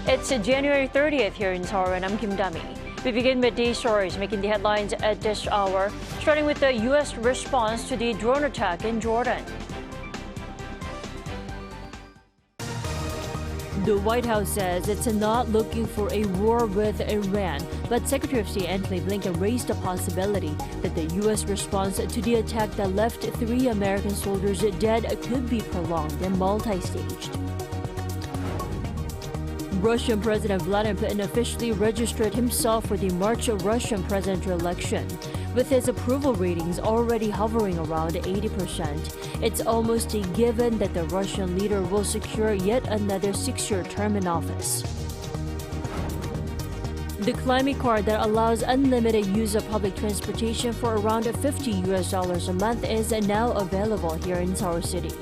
It's January 30th here in Seoul, and I'm Kim Dami. We begin with these stories making the headlines at this hour, starting with the U.S. response to the drone attack in Jordan. The White House says it's not looking for a war with Iran, but Secretary of State Antony Blinken raised the possibility that the U.S. response to the attack that left 3 American soldiers dead could be prolonged and multi-staged. Russian President Vladimir Putin officially registered himself for the March Russian presidential election. With his approval ratings already hovering around 80%, it's almost a given that the Russian leader will secure yet another 6-year term in office. The climate card that allows unlimited use of public transportation for around $50 a month is now available here in Seoul City.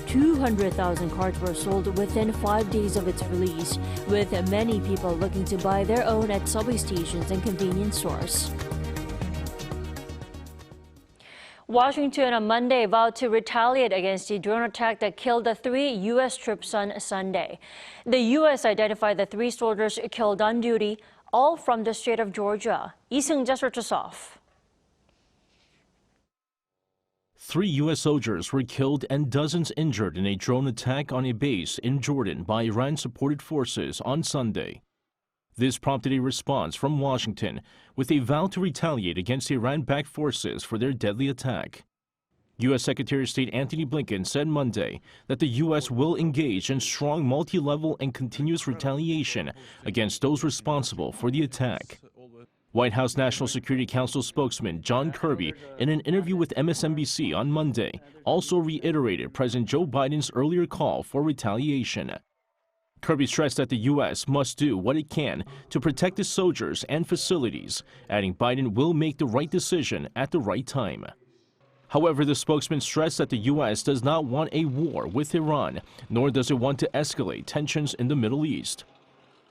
200,000 cards were sold within 5 days of its release, with many people looking to buy their own at subway stations and convenience stores. Washington on Monday vowed to retaliate against the drone attack that killed the 3 U.S. troops on Sunday. The U.S. identified the 3 soldiers killed on duty, all from the state of Georgia. Lee Sun-kyun starts off. 3 U.S. soldiers were killed and dozens injured in a drone attack on a base in Jordan by Iran-supported forces on Sunday. This prompted a response from Washington with a vow to retaliate against Iran-backed forces for their deadly attack. U.S. Secretary of State Antony Blinken said Monday that the U.S. will engage in strong multi-level and continuous retaliation against those responsible for the attack. White House National Security Council spokesman John Kirby, in an interview with MSNBC on Monday, also reiterated President Joe Biden's earlier call for retaliation. Kirby stressed that the U.S. must do what it can to protect its soldiers and facilities, adding Biden will make the right decision at the right time. However, the spokesman stressed that the U.S. does not want a war with Iran, nor does it want to escalate tensions in the Middle East.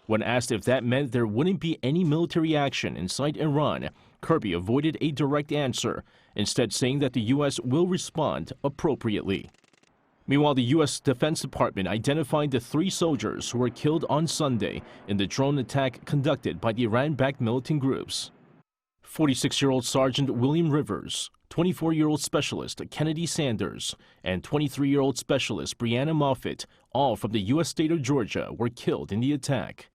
When asked if that meant there wouldn't be any military action inside Iran, Kirby avoided a direct answer, instead saying that the U.S. will respond appropriately. Meanwhile, the U.S. Defense Department identified the 3 soldiers who were killed on Sunday in the drone attack conducted by the Iran-backed militant groups. 46-year-old Sergeant William Rivers, 24-year-old Specialist Kennedy Sanders, and 23-year-old Specialist Brianna Moffitt, all from the U.S. state of Georgia, were killed in the attack.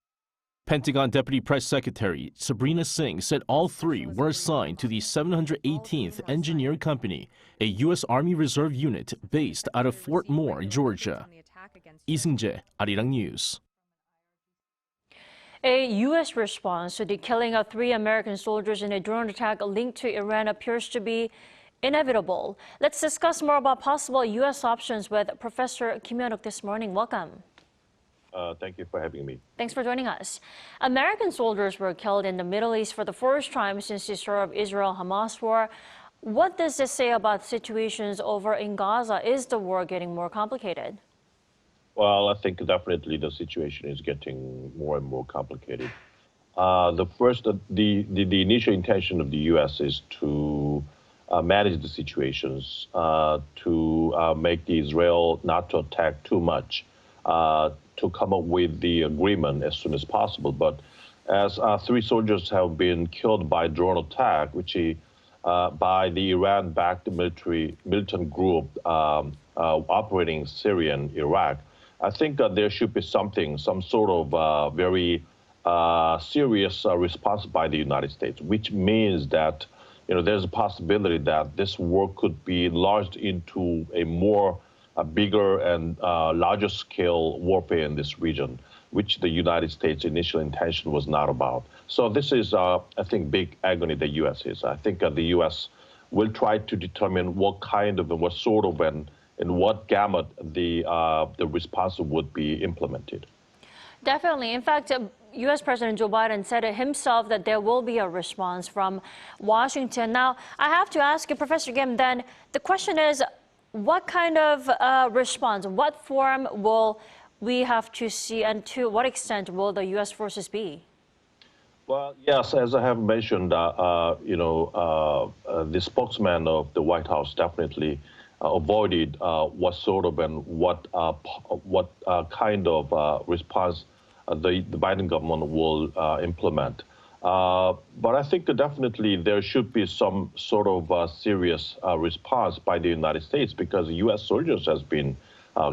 Pentagon Deputy Press Secretary Sabrina Singh said all 3 were assigned to the 718th Engineer Company, a U.S. Army Reserve unit based out of Fort Moore, Georgia. Lee Sun-kyun, Arirang News. A U.S. response to the killing of 3 American soldiers in a drone attack linked to Iran appears to be inevitable. Let's discuss more about possible U.S. options with Professor Kim Hyun-wook this morning. Welcome. Thank you for having me. Thanks for joining us. American soldiers were killed in the Middle East for the first time since the start of Israel-Hamas war. What does this say about situations over in Gaza? Is the war getting more complicated? Well, I think definitely the situation is getting more and more complicated. The initial intention of the U.S. is to manage the situations, to make the Israel-NATO attack too much, to come up with the agreement as soon as possible. But as 3 soldiers have been killed by drone attack, which is by the Iran-backed militant group operating in Syria and Iraq, I think that there should be some sort of very serious response by the United States, which means that there's a possibility that this war could be enlarged into a bigger and larger scale warfare in this region, which the United States' initial intention was not about. So this is, I think, big agony the U.S. is. I think the U.S. will try to determine what kind of and what sort of and in what gamut the response would be implemented. Definitely. In fact, U.S. President Joe Biden said it himself that there will be a response from Washington. Now, I have to ask you, Professor Kim, then the question is, what kind of response, what form will we have to see, and to what extent will the U.S. forces be? Well, yes, as I have mentioned, the spokesman of the White House definitely avoided what sort of and what kind of response the Biden government will implement. But I think definitely there should be some sort of serious response by the United States because U.S. soldiers has been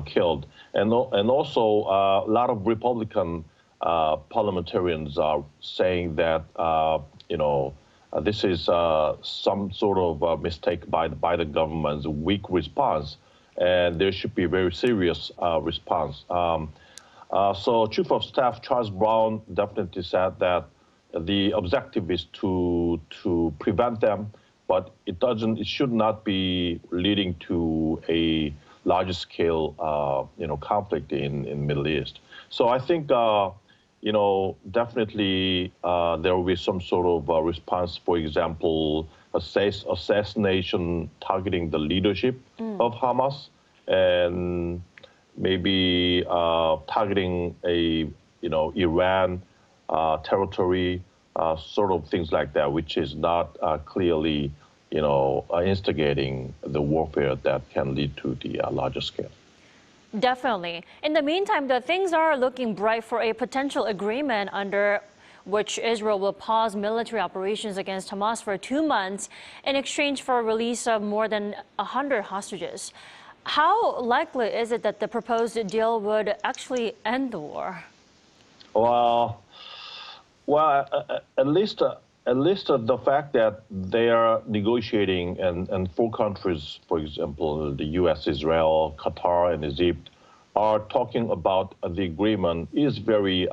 killed. And also a lot of Republican parliamentarians are saying that, this is some sort of mistake by the government's weak response, and there should be a very serious response. So Chief of Staff Charles Brown definitely said that the objective is to prevent them, but it should not be leading to a larger scale, conflict in Middle East. So I think, definitely there will be some sort of response. For example, assassination targeting the leadership of Hamas, and maybe targeting Iran territory, sort of things like that, which is not clearly, instigating the warfare that can lead to the larger scale. Definitely. In the meantime, the things are looking bright for a potential agreement under which Israel will pause military operations against Hamas for 2 months in exchange for a release of more than 100 hostages. How likely is it that the proposed deal would actually end the war? Well, at least the fact that they are negotiating and 4 countries, for example, the U.S., Israel, Qatar, and Egypt, are talking about the agreement is very,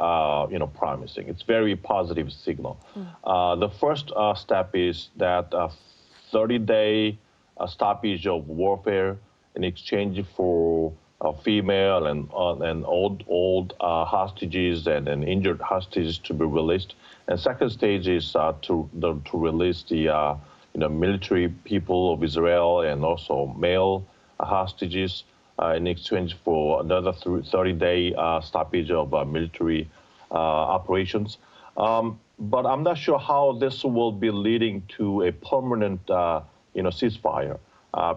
promising. It's very positive signal. The first step is that 30-day stoppage of warfare in exchange for female and old hostages and injured hostages to be released. And second stage is to release the military people of Israel and also male hostages in exchange for another 30-day stoppage of military operations. But I'm not sure how this will be leading to a permanent ceasefire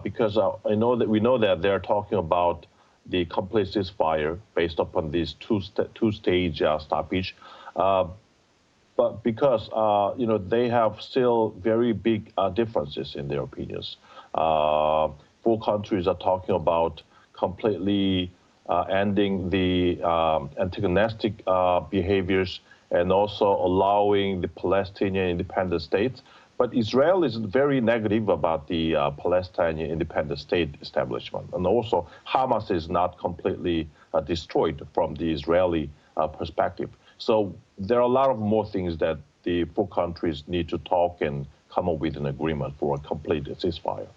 because we know that they're talking about the complete ceasefire based upon these two-stage stoppage. But because, they have still very big differences in their opinions. 4 countries are talking about completely ending the antagonistic behaviors and also allowing the Palestinian independent states. But Israel is very negative about the Palestinian independent state establishment. And also Hamas is not completely destroyed from the Israeli perspective. So there are a lot of more things that the 4 countries need to talk and come up with an agreement for a complete ceasefire.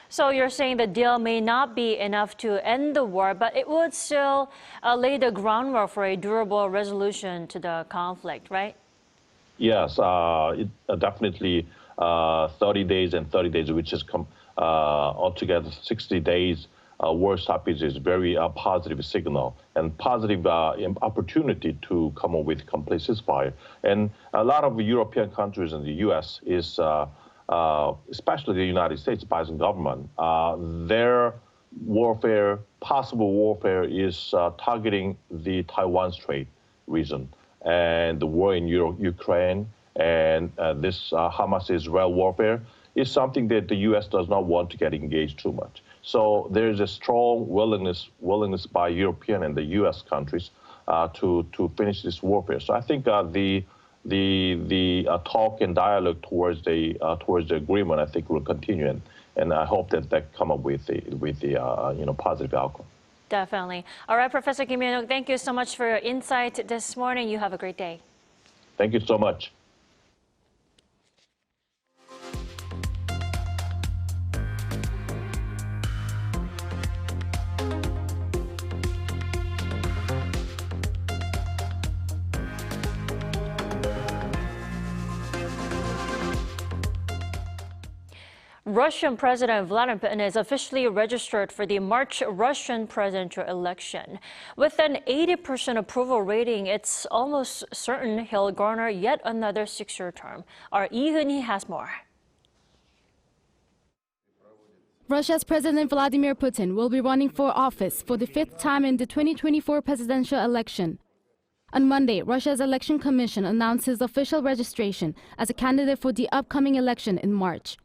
So you're saying the deal may not be enough to end the war, but it would still lay the groundwork for a durable resolution to the conflict, right? Yes, it definitely 30 days and 30 days, which is altogether 60 days war stoppage is very positive signal and positive opportunity to come up with complete ceasefire. And a lot of European countries and the U.S. is, especially the United States Biden government, their warfare, possible warfare is targeting the Taiwan Strait region and the war in Ukraine, and this Hamas-Israel warfare is something that the U.S. does not want to get engaged too much. So there is a strong willingness by European and the U.S. countries to finish this warfare. So I think the talk and dialogue towards the agreement, I think, will continue, and I hope that come up with the positive outcome. Definitely. All right, Professor Kim Yoon-ok, thank you so much for your insight this morning. You have a great day. Thank you so much. Russian President Vladimir Putin is officially registered for the March Russian presidential election. With an 80% approval rating, it's almost certain he'll garner yet another 6-year term. Our Lee Hun-hee has more. Russia's President Vladimir Putin will be running for office for the 5th time in the 2024 presidential election. On Monday, Russia's election commission announced his official registration as a candidate for the upcoming election in March.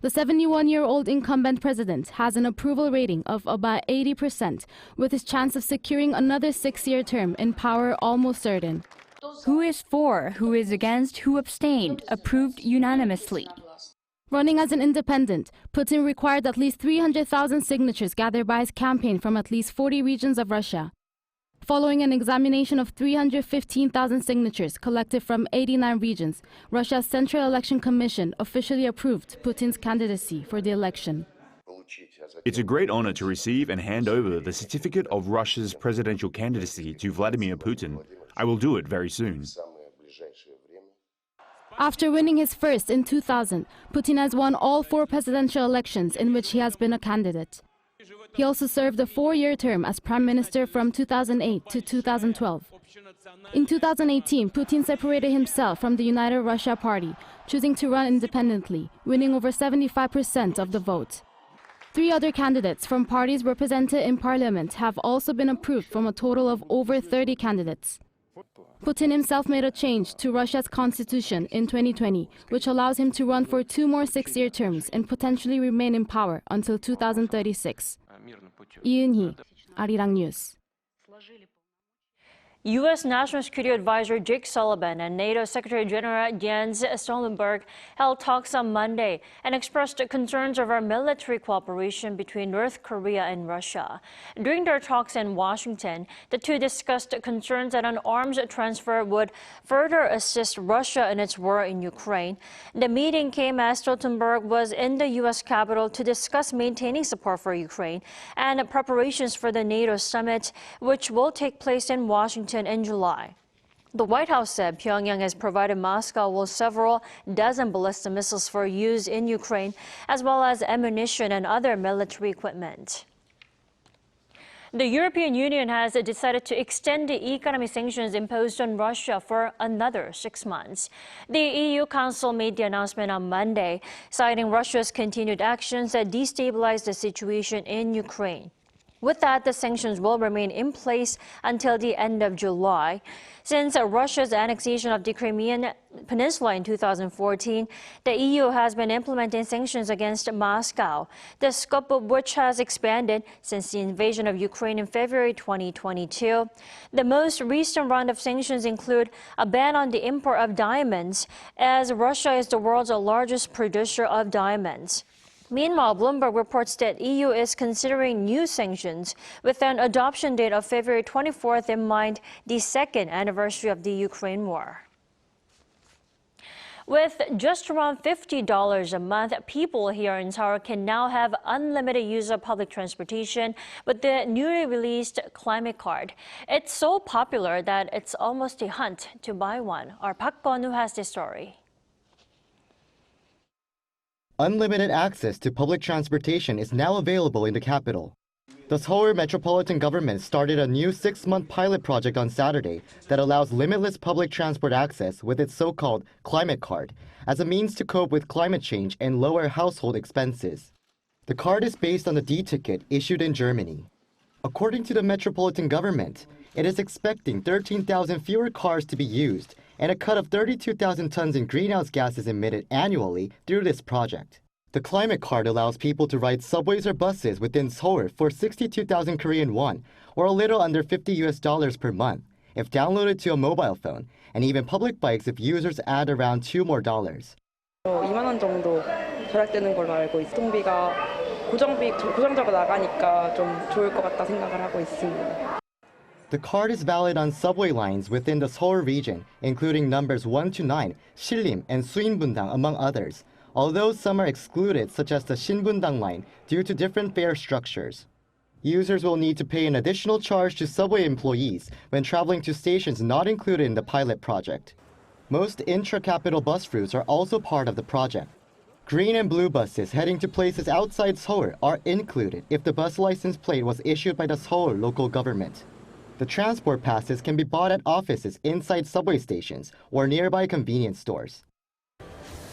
The 71-year-old incumbent president has an approval rating of about 80%, with his chance of securing another 6-year term in power almost certain. Who is for, who is against, who abstained, approved unanimously. Running as an independent, Putin required at least 300,000 signatures gathered by his campaign from at least 40 regions of Russia. Following an examination of 315,000 signatures collected from 89 regions, Russia's Central Election Commission officially approved Putin's candidacy for the election. It's a great honor to receive and hand over the certificate of Russia's presidential candidacy to Vladimir Putin. I will do it very soon. After winning his first in 2000, Putin has won all 4 presidential elections in which he has been a candidate. He also served a 4-year term as prime minister from 2008 to 2012. In 2018, Putin separated himself from the United Russia Party, choosing to run independently, winning over 75% of the vote. 3 other candidates from parties represented in parliament have also been approved from a total of over 30 candidates. Putin himself made a change to Russia's constitution in 2020, which allows him to run for 2 more 6-year terms and potentially remain in power until 2036. Yoon, Arirang News. U.S. National Security Advisor Jake Sullivan and NATO Secretary General Jens Stoltenberg held talks on Monday and expressed concerns over military cooperation between North Korea and Russia. During their talks in Washington, the two discussed concerns that an arms transfer would further assist Russia in its war in Ukraine. The meeting came as Stoltenberg was in the U.S. Capitol to discuss maintaining support for Ukraine and preparations for the NATO summit, which will take place in Washington in July. The White House said Pyongyang has provided Moscow with several dozen ballistic missiles for use in Ukraine, as well as ammunition and other military equipment. The European Union has decided to extend the economic sanctions imposed on Russia for another 6 months. The EU Council made the announcement on Monday, citing Russia's continued actions that destabilize the situation in Ukraine. With that, the sanctions will remain in place until the end of July. Since Russia's annexation of the Crimean Peninsula in 2014, the EU has been implementing sanctions against Moscow, the scope of which has expanded since the invasion of Ukraine in February 2022. The most recent round of sanctions include a ban on the import of diamonds, as Russia is the world's largest producer of diamonds. Meanwhile, Bloomberg reports that EU is considering new sanctions with an adoption date of February 24th in mind, the second anniversary of the Ukraine war. With just around $50 a month, people here in Seoul can now have unlimited use of public transportation with the newly released Climate Card. It's so popular that it's almost a hunt to buy one. Our Park Gon-woo has this story. Unlimited access to public transportation is now available in the capital. The Seoul metropolitan government started a new 6-month pilot project on Saturday that allows limitless public transport access with its so-called Climate Card as a means to cope with climate change and lower household expenses. The card is based on the D-ticket issued in Germany. According to the metropolitan government, it is expecting 13,000 fewer cars to be used and a cut of 32,000 tons in greenhouse gases emitted annually through this project. The Climate Card allows people to ride subways or buses within Seoul for 62,000 Korean won, or a little under $50 per month, if downloaded to a mobile phone, and even public bikes if users add around $2 more. 2만 원 정도 절약되는 걸로 알고 있습니다. 교통비가 고정적으로 나가니까 좀 좋을 것 같다 생각을 하고 있습니다. The card is valid on subway lines within the Seoul region, including numbers 1 to 9, Sillim and Suinbundang, among others, although some are excluded, such as the Shinbundang line, due to different fare structures. Users will need to pay an additional charge to subway employees when traveling to stations not included in the pilot project. Most intra-capital bus routes are also part of the project. Green and blue buses heading to places outside Seoul are included if the bus license plate was issued by the Seoul local government. The transport passes can be bought at offices inside subway stations or nearby convenience stores.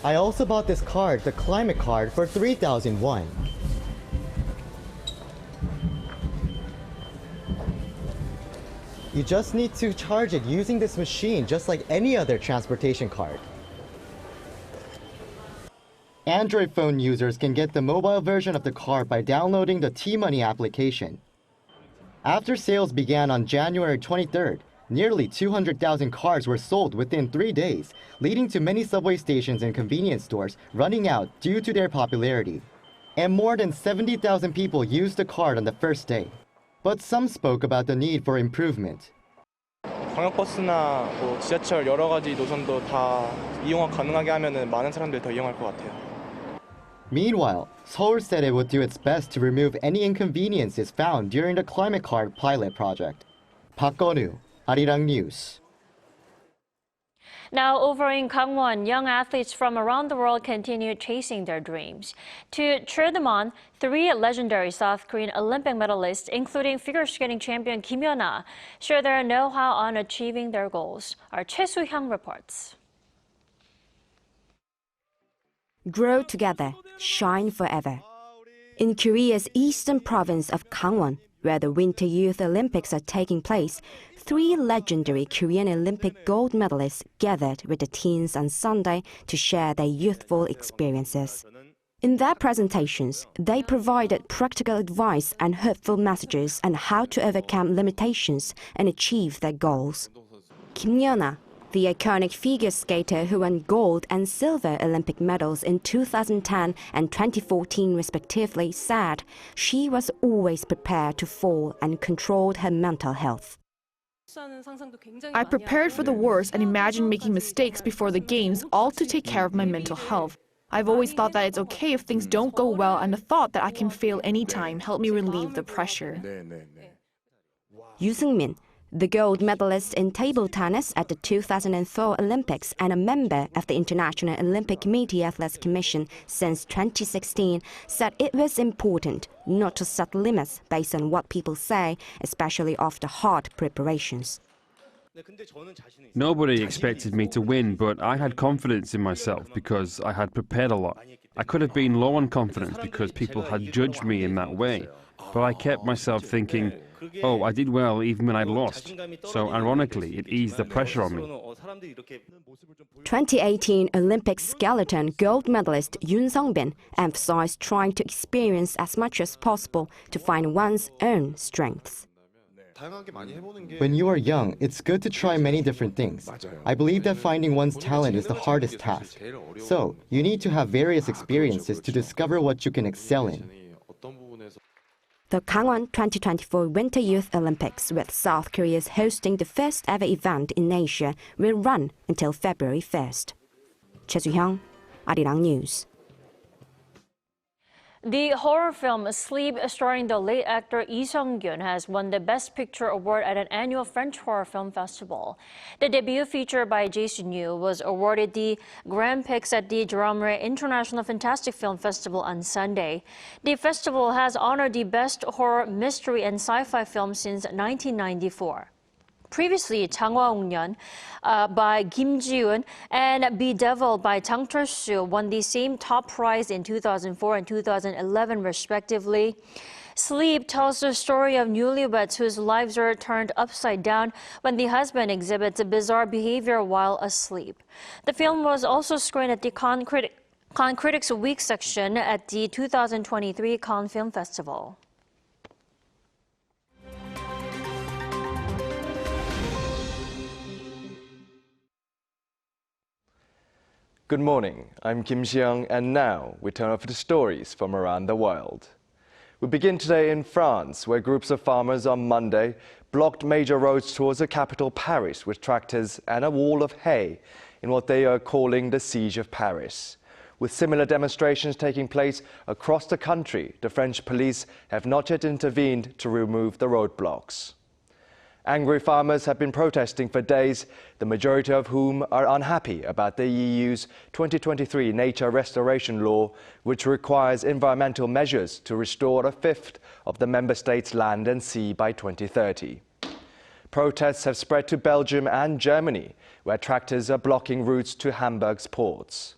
I also bought this card, the Climate Card, for 3,000 won. You just need to charge it using this machine, just like any other transportation card. Android phone users can get the mobile version of the card by downloading the T-Money application. After sales began on January 23rd, nearly 200,000 cards were sold within 3 days, leading to many subway stations and convenience stores running out due to their popularity. And more than 70,000 people used the card on the first day. But some spoke about the need for improvement. 광역버스나 지하철 여러 가지 노선도 다 이용 가능하게 하면은 많은 사람들이 더 이용할 것 같아요. Meanwhile, Seoul said it would do its best to remove any inconveniences found during the climate card pilot project. Park Gonu, Arirang News. Now, over in Gangwon, young athletes from around the world continue chasing their dreams. To cheer them on, 3 legendary South Korean Olympic medalists, including figure skating champion Kim Yeona, share their know-how on achieving their goals. Our Choi Soo-hyung reports. Grow together, shine forever. In Korea's eastern province of Gangwon, where the Winter Youth Olympics are taking place, 3 legendary Korean Olympic gold medalists gathered with the teens on Sunday to share their youthful experiences. In their presentations, they provided practical advice and hopeful messages on how to overcome limitations and achieve their goals. Kim Yeona, the iconic figure skater who won gold and silver Olympic medals in 2010 and 2014 respectively, said she was always prepared to fall and controlled her mental health. I prepared for the worst and imagined making mistakes before the games, all to take care of my mental health. I've always thought that it's okay if things don't go well, and the thought that I can fail anytime helped me relieve the pressure. Ryu Seung-min, the gold medalist in table tennis at the 2004 Olympics and a member of the International Olympic Committee Athletes Commission since 2016, said it was important not to set limits based on what people say, especially after hard preparations. Nobody expected me to win, but I had confidence in myself because I had prepared a lot. I could have been low on confidence because people had judged me in that way, but I kept myself thinking, oh, I did well even when I'd lost. So ironically, it eased the pressure on me. 2018 Olympic skeleton gold medalist Yoon Sung-bin emphasized trying to experience as much as possible to find one's own strengths. When you are young, it's good to try many different things. I believe that finding one's talent is the hardest task. So, you need to have various experiences to discover what you can excel in. The Gangwon 2024 Winter Youth Olympics, with South Korea hosting the first ever event in Asia, will run until February 1st. Choi Soo-hyung, Arirang News. The horror film Sleep, starring the late actor Lee Sun-kyun, has won the Best Picture award at an annual French horror film festival. The debut feature by Jason Yu was awarded the Grand Prix at the Drumre International Fantastic Film Festival on Sunday. The festival has honored the best horror, mystery, and sci-fi film since 1994. Previously, Changwa-ongyeon by Kim Ji-woon and Be Devil by Jang Chol-soo won the same top prize in 2004 and 2011, respectively. Sleep tells the story of newlyweds whose lives are turned upside down when the husband exhibits bizarre behavior while asleep. The film was also screened at the Cannes Critics Week section at the 2023 Cannes Film Festival. Good morning, I'm Kim Ji-young, and now we turn over to stories from around the world. We begin today in France, where groups of farmers on Monday blocked major roads towards the capital Paris with tractors and a wall of hay in what they are calling the Siege of Paris. With similar demonstrations taking place across the country, the French police have not yet intervened to remove the roadblocks. Angry farmers have been protesting for days, the majority of whom are unhappy about the EU's 2023 nature restoration law, which requires environmental measures to restore a fifth of the member states' land and sea by 2030. Protests have spread to Belgium and Germany, where tractors are blocking routes to Hamburg's ports.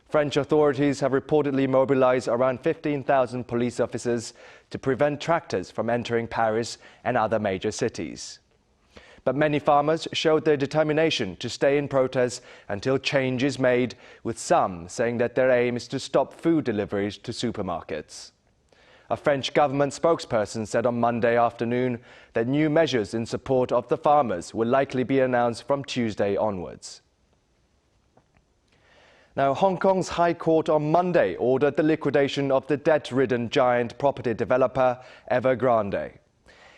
French authorities have reportedly mobilized around 15,000 police officers to prevent tractors from entering Paris and other major cities. But many farmers showed their determination to stay in protest until change is made, with some saying that their aim is to stop food deliveries to supermarkets. A French government spokesperson said on Monday afternoon that new measures in support of the farmers will likely be announced from Tuesday onwards. Now, Hong Kong's High Court on Monday ordered the liquidation of the debt-ridden giant property developer Evergrande.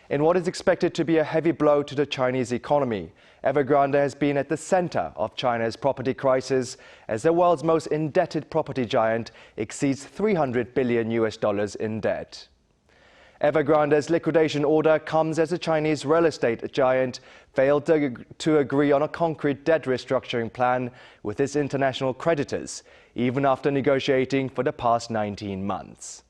In what is expected to be a heavy blow to the Chinese economy, Evergrande has been at the center of China's property crisis as the world's most indebted property giant exceeds $300 billion in debt. Evergrande's liquidation order comes as the Chinese real estate giant failed to agree on a concrete debt restructuring plan with its international creditors, even after negotiating for the past 19 months.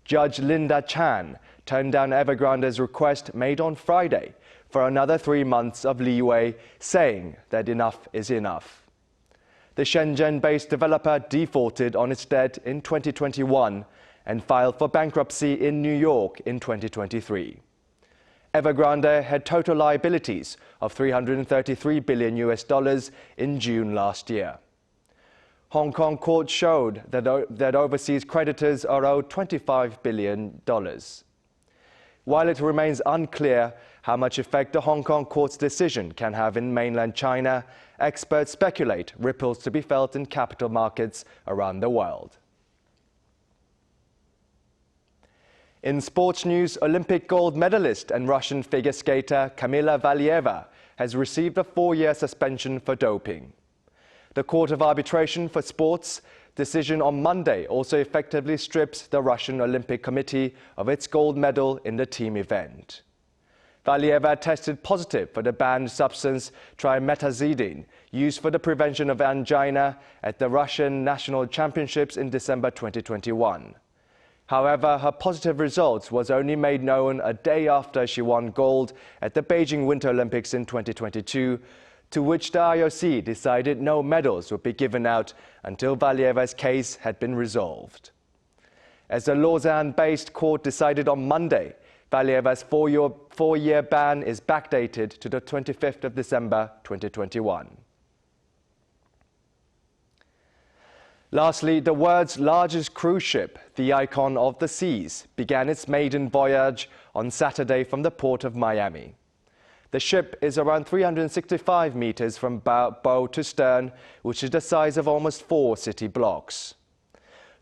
Judge Linda Chan turned down Evergrande's request made on Friday for another 3 months of leeway, saying that enough is enough. The Shenzhen-based developer defaulted on its debt in 2021 and filed for bankruptcy in New York in 2023. Evergrande had total liabilities of $333 billion in June last year. Hong Kong courts showed that overseas creditors are owed $25 billion. While it remains unclear how much effect the Hong Kong court's decision can have in mainland China, experts speculate ripples to be felt in capital markets around the world. In sports news, Olympic gold medalist and Russian figure skater Kamila Valieva has received a 4-year suspension for doping. The Court of Arbitration for Sports decision on Monday also effectively strips the Russian Olympic Committee of its gold medal in the team event. Valieva tested positive for the banned substance trimetazidine, used for the prevention of angina at the Russian National Championships in December 2021. However, her positive results was only made known a day after she won gold at the Beijing Winter Olympics in 2022, to which the IOC decided no medals would be given out until Valieva's case had been resolved. As the Lausanne-based court decided on Monday, Valieva's 4-year ban is backdated to the 25th of December 2021. Lastly, the world's largest cruise ship, the Icon of the Seas, began its maiden voyage on Saturday from the port of Miami. The ship is around 365 meters from bow to stern, which is the size of almost 4 city blocks.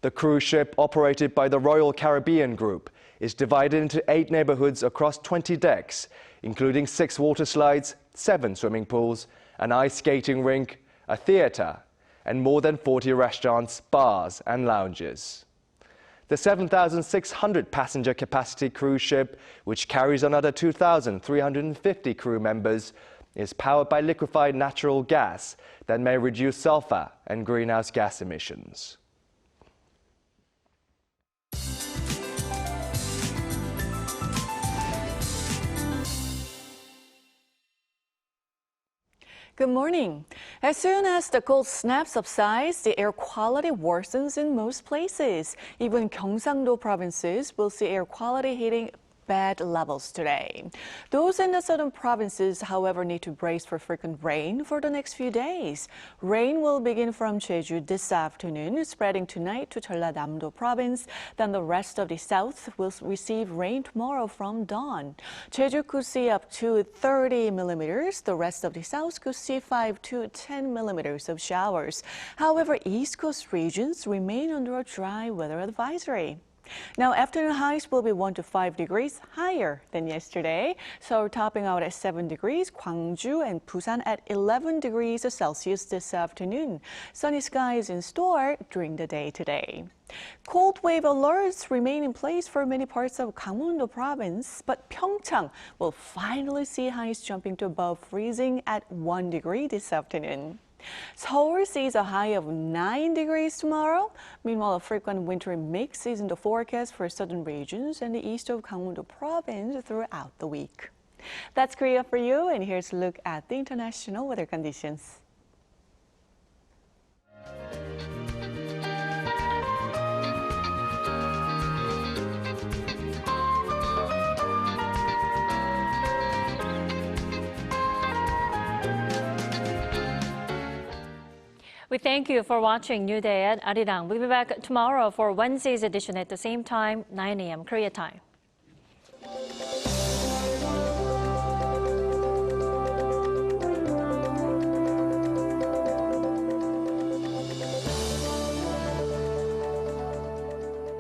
The cruise ship, operated by the Royal Caribbean Group, is divided into 8 neighborhoods across 20 decks, including 6 water slides, 7 swimming pools, an ice skating rink, a theater, and more than 40 restaurants, bars, and lounges. The 7,600 passenger capacity cruise ship, which carries another 2,350 crew members, is powered by liquefied natural gas that may reduce sulfur and greenhouse gas emissions. Good morning. As soon as the cold snap subsides, the air quality worsens in most places. Even Gyeongsang-do provinces will see air quality hitting bad levels today. Those in the southern provinces, however, need to brace for frequent rain for the next few days. Rain will begin from Jeju this afternoon, spreading tonight to Jeollanam-do province. Then the rest of the south will receive rain tomorrow from dawn. Jeju could see up to 30 millimeters. The rest of the south could see 5 to 10 millimeters of showers. However, East Coast regions remain under a dry weather advisory. Now, afternoon highs will be 1 to 5 degrees higher than yesterday. Seoul topping out at 7 degrees, Gwangju and Busan at 11 degrees Celsius this afternoon. Sunny skies in store during the day today. Cold wave alerts remain in place for many parts of Gangwon-do province, but Pyeongchang will finally see highs jumping to above freezing at 1 degree this afternoon. Seoul sees a high of 9 degrees tomorrow. Meanwhile, a frequent wintry mix is in the forecast for southern regions and the east of Gangwon-do province throughout the week. That's Korea for you, and here's a look at the international weather conditions. We thank you for watching New Day at Arirang. We'll be back tomorrow for Wednesday's edition at the same time, 9 a.m. Korea time.